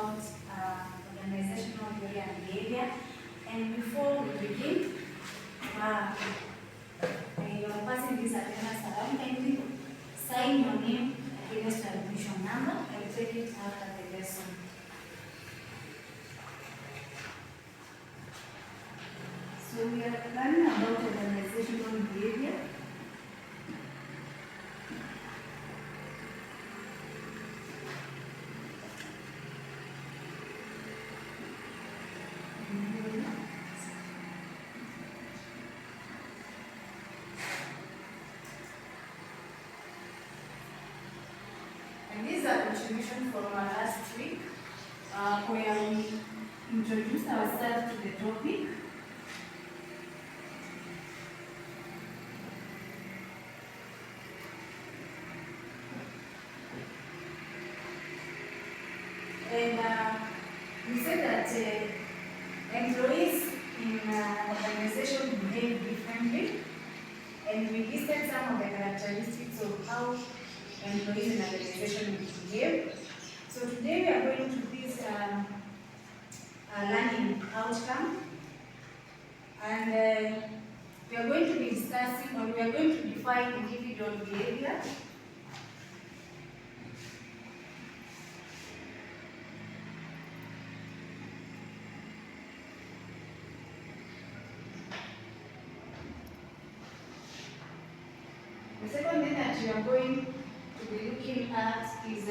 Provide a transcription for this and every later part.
about organizational theory and behavior. And before we begin, you are passing this attendance around. Kindly sign your name against the admission number. I will take it after the lesson. So we are learning about organizational behavior. And this is a contribution from our last week, where we introduced ourselves to the topic. And we said that employees in organization behave differently, and we listed some of the characteristics of how employees in an organization behave. So today we are going to this learning outcome, and we are going to be discussing, or we are going to define individual behavior. The second thing that we are going to be looking at is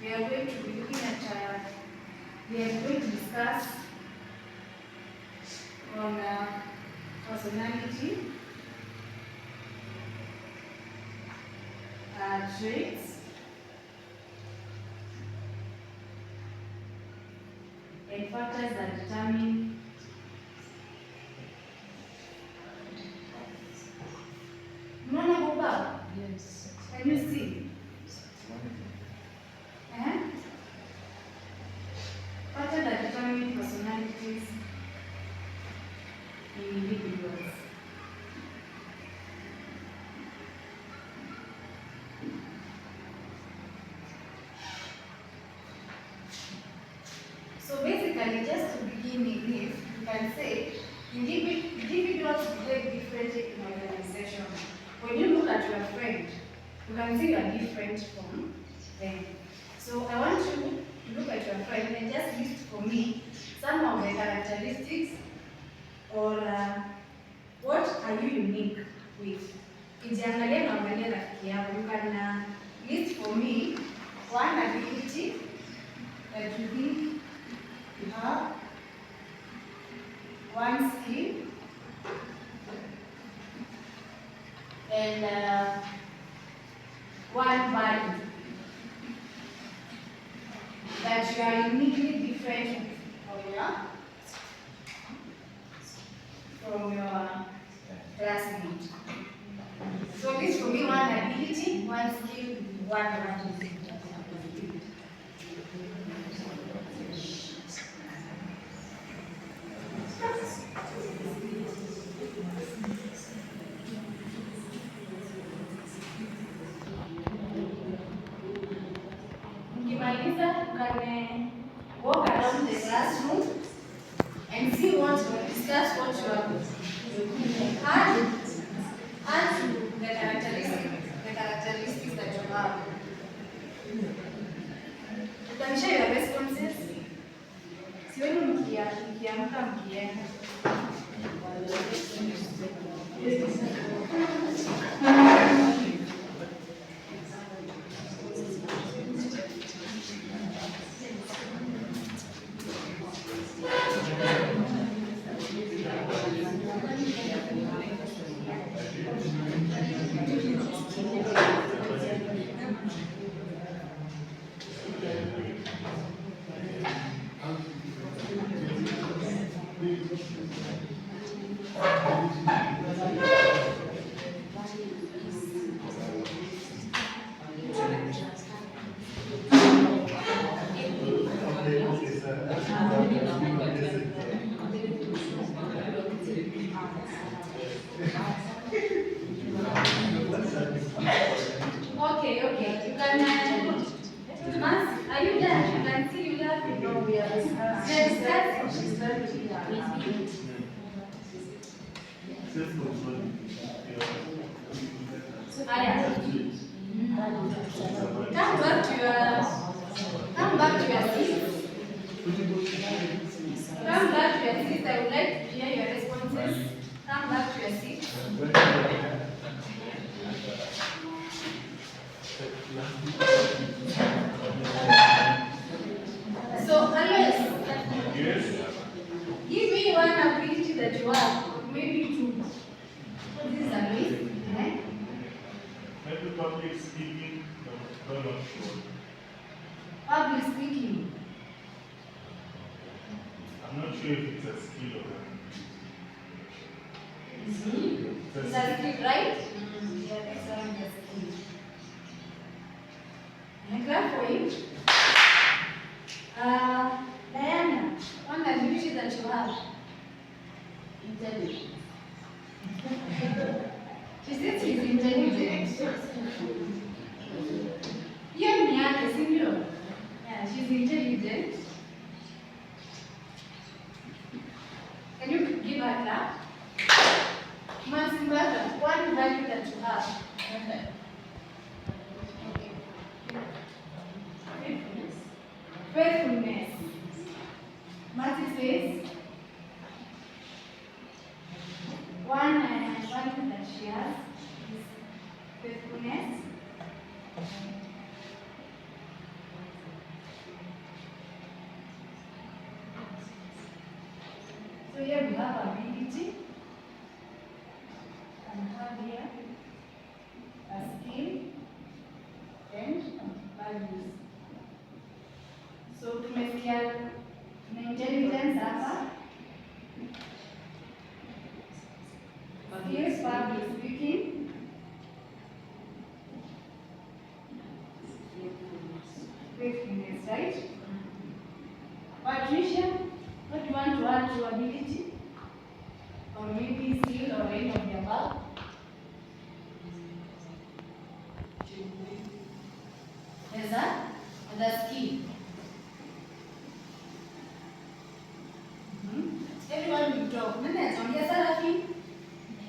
we are going to discuss on personality, traits, and factors that determine Yes. Can you see? Factors that determine personalities in individuals. So basically, just to begin with this, you can say individuals behave differently in an organization. When you look at your friend, you can see you are different from them. So I want you to look at your friend and just list for me some of the characteristics or what are you unique with. Ukiangalia na angalia rafiki yako, you can list for me one ability that you think you have, one skill, and one value that you are uniquely different from your classmate. So this will be one ability, one skill, one value. You can walk around the classroom and see what you discuss, what you have add to the characteristics that you have. You can share your responses. Sioni mkiamka mkienda. Come back to your seat. Come back to your seat. I would like to hear your responses. Come back to your seat. So, Alois, give me one ability that you have, maybe two. What is Alois? Maybe public speaking, no, not sure. Public speaking. I'm not sure if it's a skill or Is that skill, right? Yeah, that's a skill. And clap for you. Diana, one ability that you have. Intelligence. She said she's intelligent. Hiyo ni yake, si ndio? Yeah, she's intelligent. Can you give her a clap? Mansimbata, one value that you have. Okay. Faithfulness. Matthew says, one value that she has is faithfulness. So here we have ability, and have here a skill and values. So tumesikia tuna intelligence hapa, skills, public speaking, faithfulness, right? Patricia, what do you want to add to ability? Or maybe skill or any of the above? There's a skill. Everyone will talk. Nani anaongea Sarafi?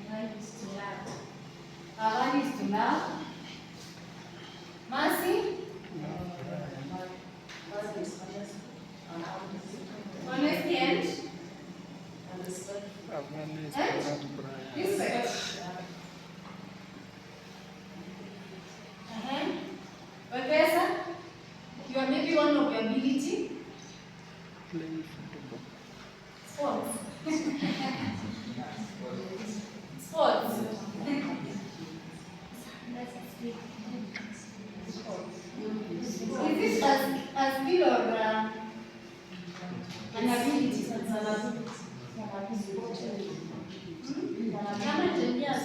One is to love. One is to love. Mercy? Honesty and respect. Professor, you are maybe one of your ability. Playing football. Sports. Sports. Is this a skill or an ability?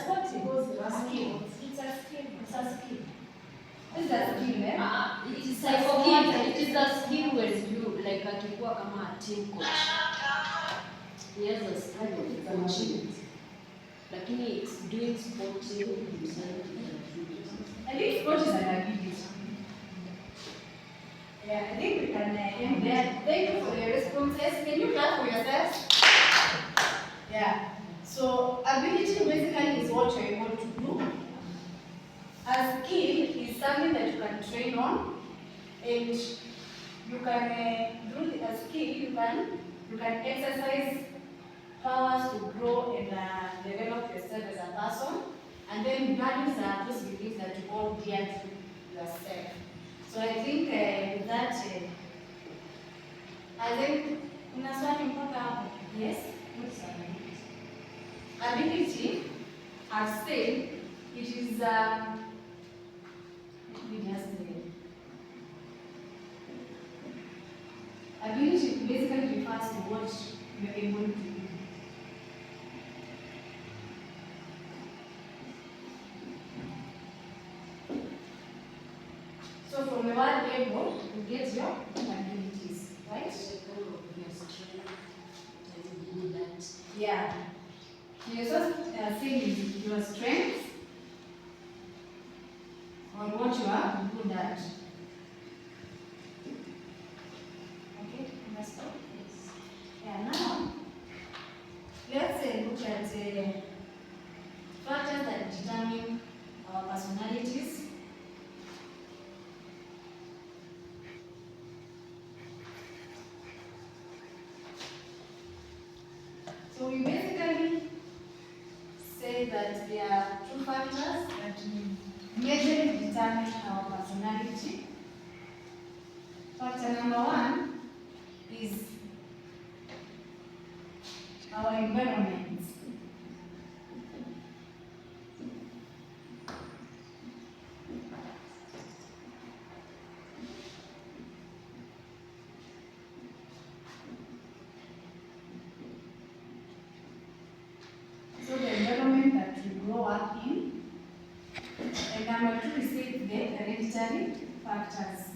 Sports goes a skill. It's a skill. It's a skill. It's a skill, eh? It is a skill. It is a skill when you like akikuwa kama team coach. He has a skill of coaching. Lakini it's doing sporting himself. I think sport is an ability. Yeah, I think we can end there. Thank you for your responses. Can you clap for yourselves? Yeah. So ability basically is what you're able to do. A skill is something that you can train on, and you can through a skill you can exercise powers to grow and develop yourself as a person. And then values are those beliefs that you hold dear to yourself. So I think with that, I think una swali mpaka hapo. Yes. Ability, I've said, it is ability basically refers to what you're able to do. So from the word able, you get your abilities, right? Yeah. You're just saying your strengths or what you are good at. Okay, let's stop. Yeah, now let's look at factors that determine our personalities. So we basically say that there are two factors that will majorly determine our personality. Factor number one is our environment. So the environment that we grow up in. And number two is the hereditary factors.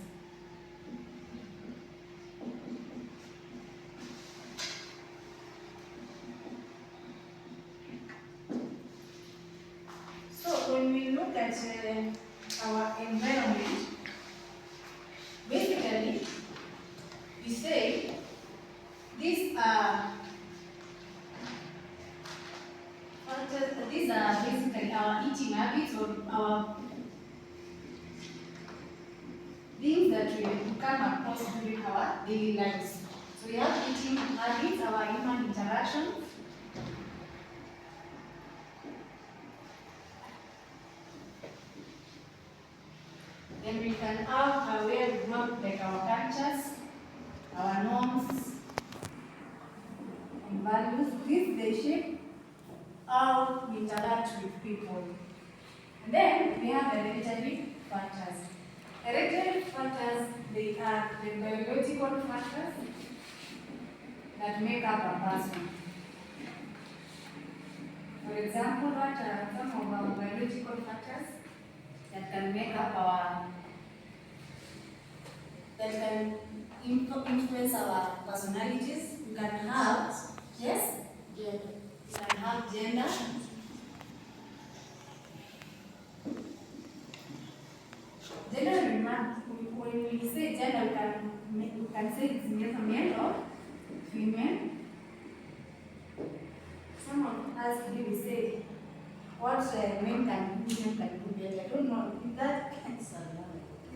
So when we look at our environment, basically we say these are factors, these are basically our eating habits or our things that we come across during our daily lives. So we have eating habits, our human interactions. Then we can have a way we work, like our cultures, our norms, and values. These they shape how we interact with people. And then we have hereditary factors. Hereditary factors, they are the biological factors that make up a person. For example, what are some of our biological factors that can make up our, that can influence our personalities? We can have, yes? Gender. We can have gender. Gender, when we say gender, we can say it's male or female. Some of us really say what men can do, women can do better. I don't know if that it's a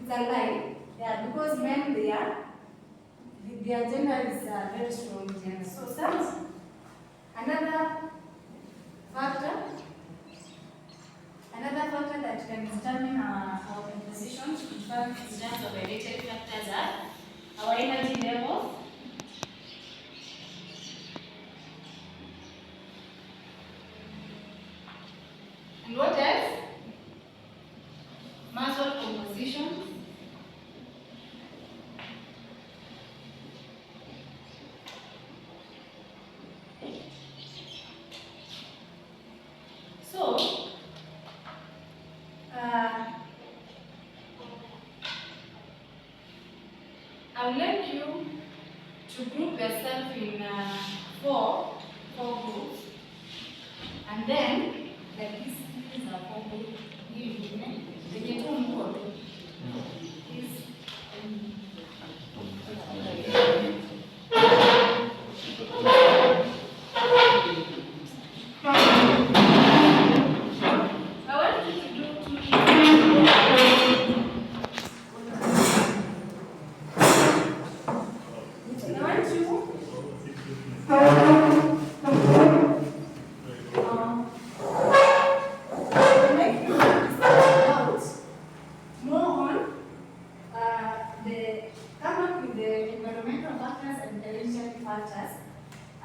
lie. Yeah, because men their gender is a very strong gender. So another factor that can determine our compositions, in fact, in terms of hereditary factors, are our energy level. And what else? Muscle composition. So, I would like you to group yourself in four groups, and then like these are four groups. They two more.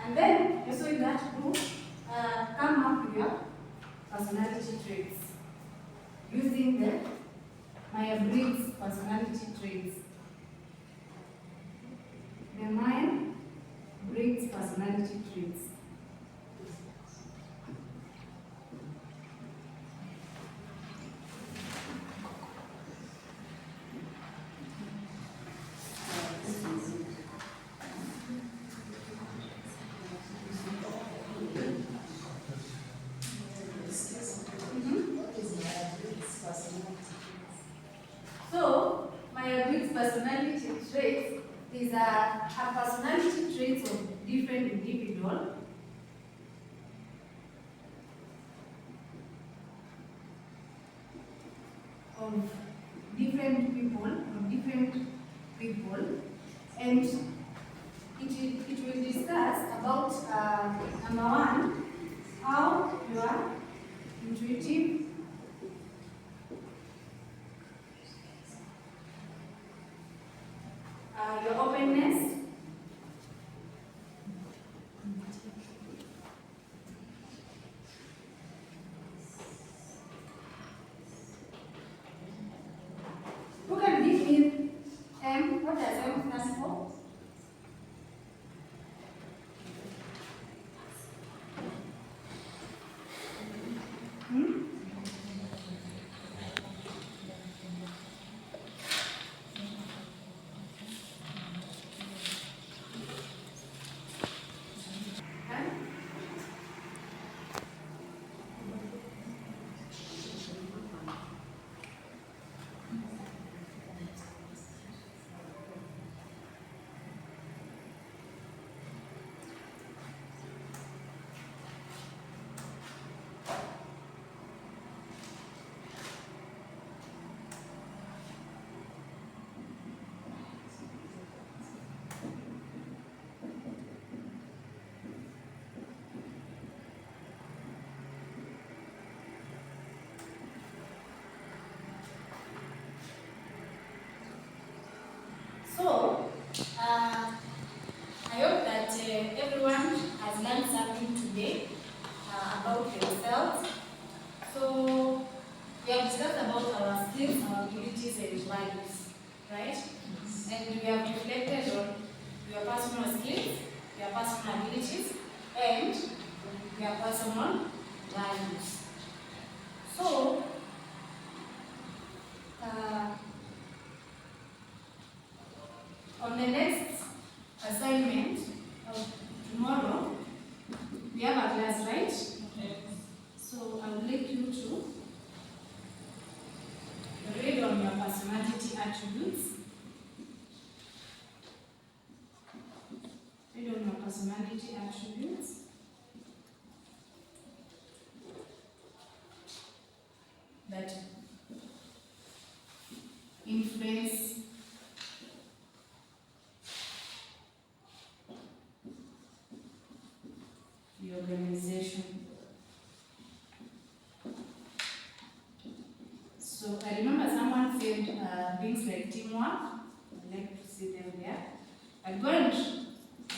And then, also in that group, come up with your personality traits using the Myers-Briggs personality traits. The Myers-Briggs personality traits. So, Myers-Briggs personality traits is a personality traits of different individuals. Of different people, and it will discuss about number one, how you are intuitive, your openness, who can give me M? What does M stand for? Hmm? Huh? So, I hope that everyone has learned something today about themselves. So, we have discussed about our skills, our abilities, and values, right? And we have reflected on your personal skills, your personal abilities, and your personal values. So, on the next assignment of tomorrow, we have a class, right? So I would like you to read on your personality attributes. Read on your personality attributes. That influence the organization. So I remember someone said things like teamwork. I'd like to see them there. I'm going to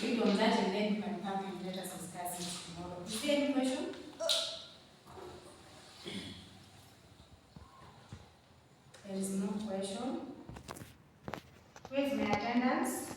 read on that and then you can come and let us discuss it tomorrow. Is there any question? There is no question. Where's my attendance?